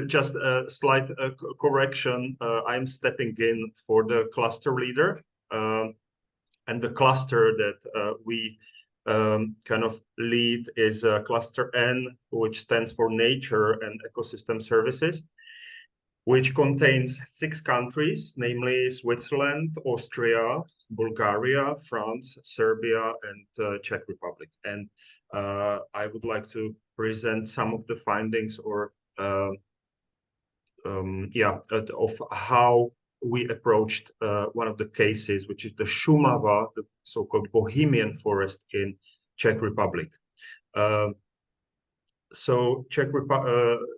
just a slight correction. I'm stepping in for the cluster leader, and the cluster that we kind of lead is cluster N, which stands for Nature and Ecosystem Services, which contains 6 countries, namely Switzerland, Austria, Bulgaria, France, Serbia, and Czech Republic. And I would like to present some of the findings or of how we approached one of the cases, which is the Šumava, the so-called Bohemian forest in Czech Republic. So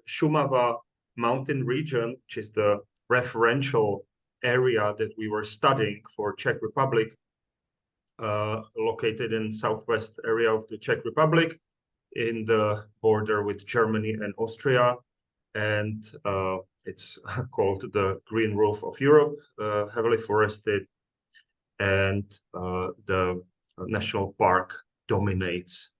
Šumava mountain region, which is the referential area that we were studying for Czech Republic, located in southwest area of the Czech Republic, in the border with Germany and Austria, and it's called the Green Roof of Europe, heavily forested, and the national park dominates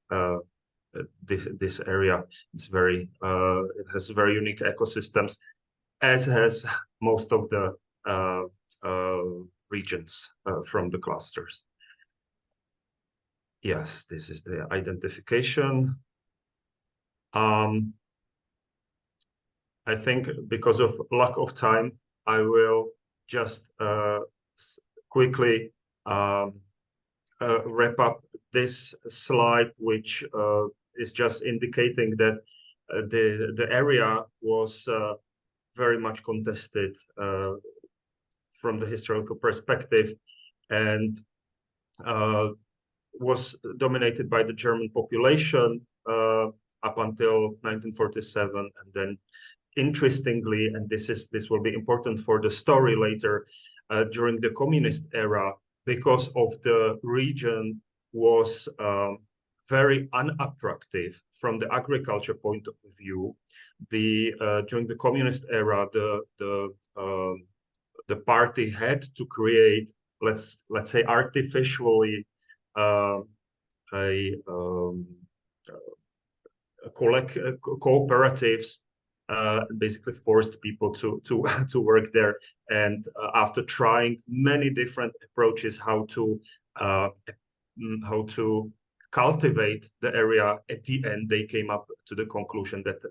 this area. It's very it has very unique ecosystems, as has most of the regions from the clusters. Yes, this is the identification. I think because of lack of time, I will just quickly wrap up this slide, which is just indicating that the area was very much contested from the historical perspective, and was dominated by the German population up until 1947, and then interestingly, and this will be important for the story later, during the communist era, because of the region was very unattractive from the agriculture point of view. During the communist era, the party had to create, let's say, artificially cooperatives, basically forced people to work there. And after trying many different approaches how to cultivate the area, at the end they came up to the conclusion that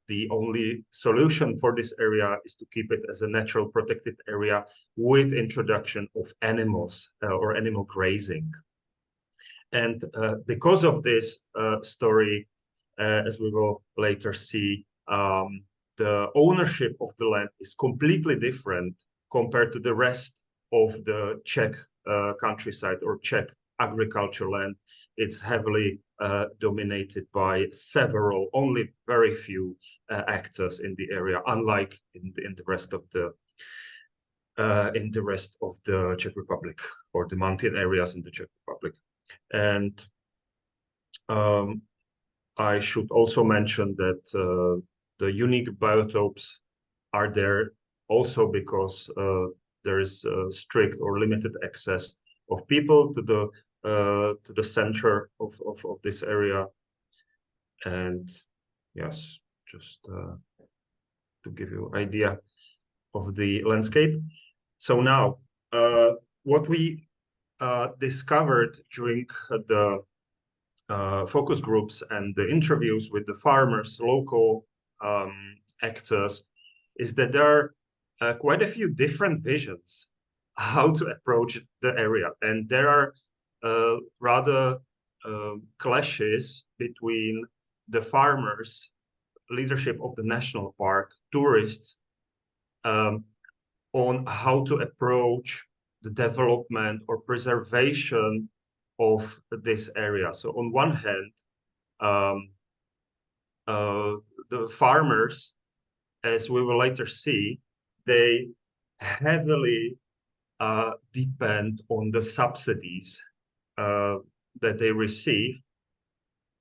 the only solution for this area is to keep it as a natural protected area with introduction of animals or animal grazing. And because of this story, as we will later see, the ownership of the land is completely different compared to the rest of the Czech countryside or Czech agriculture land. It's heavily dominated by several, only very few actors in the area, unlike in the rest of the Czech Republic or the mountain areas in the Czech Republic. And I should also mention that the unique biotopes are there also because there is strict or limited access of people to the center of this area. And yes, just to give you an idea of the landscape. So now, what we discovered during the focus groups and the interviews with the farmers, local actors, is that there are quite a few different visions how to approach the area, and there are rather clashes between the farmers, leadership of the national park, tourists, on how to approach the development or preservation of this area. So on one hand, the farmers, as we will later see, they heavily depend on the subsidies that they receive,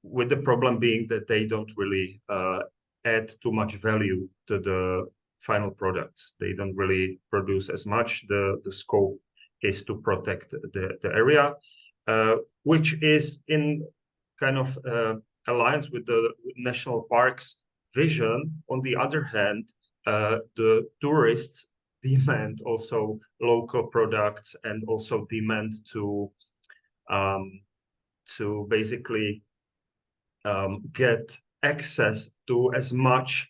with the problem being that they don't really add too much value to the final products. They don't really produce as much. The scope is to protect the area, which is in kind of alliance with the national parks vision. On the other hand, the tourists demand also local products and also demand to basically get access to as much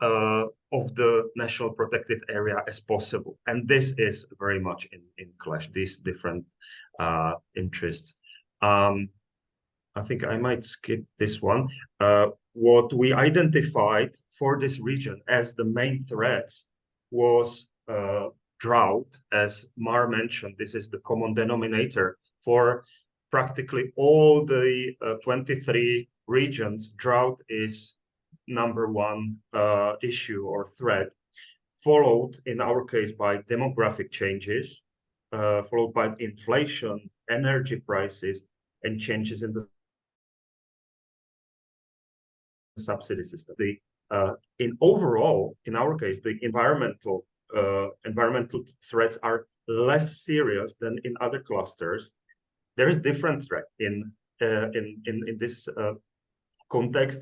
of the national protected area as possible. And this is very much in clash, these different interests. I think I might skip this one. What we identified for this region as the main threats was drought. As Mar mentioned, this is the common denominator for practically all the 23 regions. Drought is #1 issue or threat, followed in our case by demographic changes, followed by inflation, energy prices, and changes in the subsidy system. In overall, in our case, the environmental threats are less serious than in other clusters. There is different threat in this context,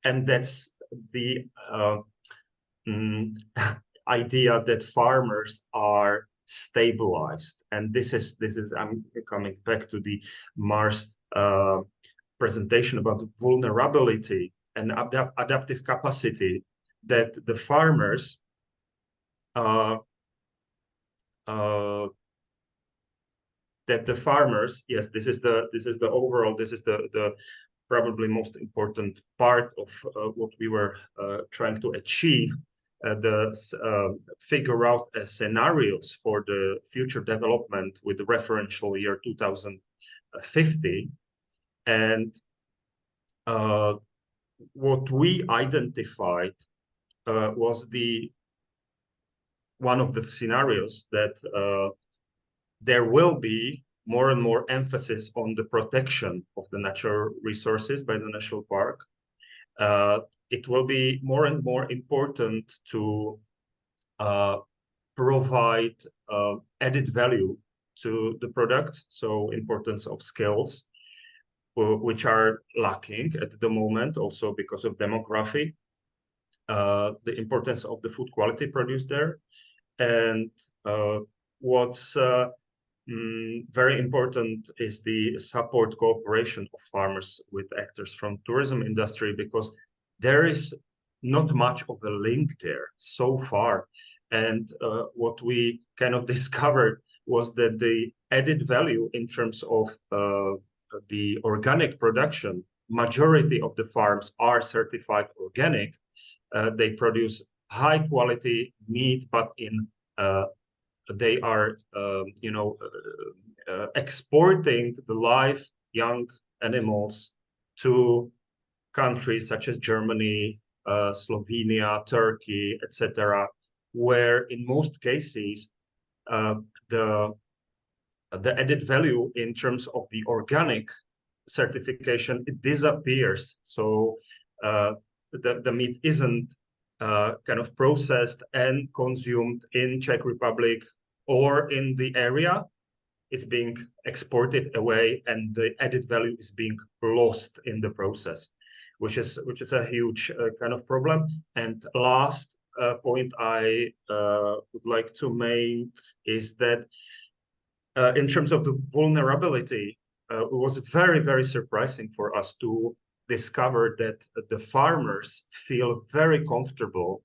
and that's the idea that farmers are stabilized. And this is I'm coming back to the Mars presentation about vulnerability and adaptive capacity, that the farmers yes, this is the overall, this is the probably most important part of what we were trying to achieve, figure out scenarios for the future development with the referential year 2050. And what we identified was one of the scenarios that there will be more and more emphasis on the protection of the natural resources by the national park. It will be more and more important to provide added value to the product, so importance of skills, which are lacking at the moment, also because of demography, the importance of the food quality produced there, and what's very important is the support cooperation of farmers with actors from tourism industry, because there is not much of a link there so far. And what we kind of discovered was that the added value in terms of the organic production, majority of the farms are certified organic. They produce high quality meat, but they are exporting the live young animals to countries such as Germany, Slovenia, Turkey, etc., where in most cases the added value in terms of the organic certification, it disappears. So the meat isn't kind of processed and consumed in Czech Republic or in the area. It's being exported away, and the added value is being lost in the process, which is a huge kind of problem. And last point I would like to make is that in terms of the vulnerability, it was very, very surprising for us to discover that the farmers feel very comfortable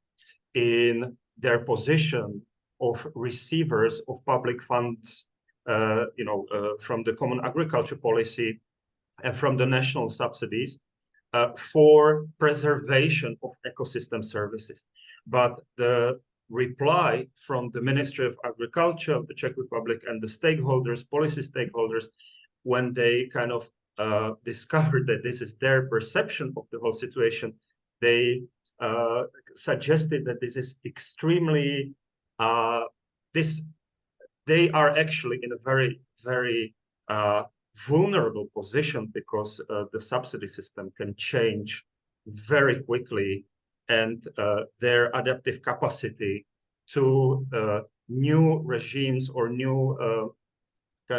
in their position of receivers of public funds, from the Common Agriculture Policy and from the national subsidies for preservation of ecosystem services. But the reply from the Ministry of Agriculture of the Czech Republic and the stakeholders, policy stakeholders, when they kind of discovered that this is their perception of the whole situation, they suggested that this is extremely, they are actually in a very, very vulnerable position, because the subsidy system can change very quickly, and their adaptive capacity to new regimes or new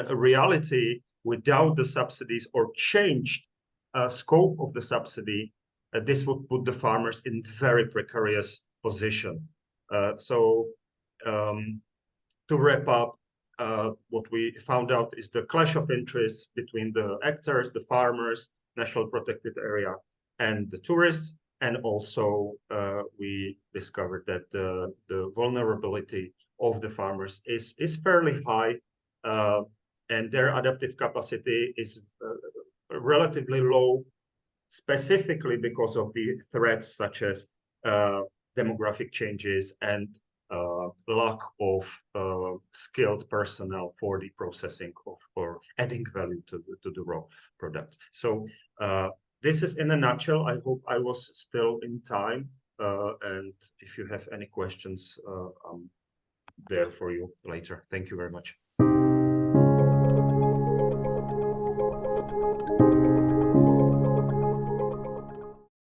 reality without the subsidies or changed scope of the subsidy this would put the farmers in very precarious position. So to wrap up, what we found out is the clash of interests between the actors, the farmers, national protected area, and the tourists. And also we discovered that the vulnerability of the farmers is fairly high, and their adaptive capacity is relatively low, specifically because of the threats such as demographic changes and lack of skilled personnel for the processing of or adding value to the raw product. So this is in a nutshell. I hope I was still in time. And if you have any questions, I'm there for you later. Thank you very much.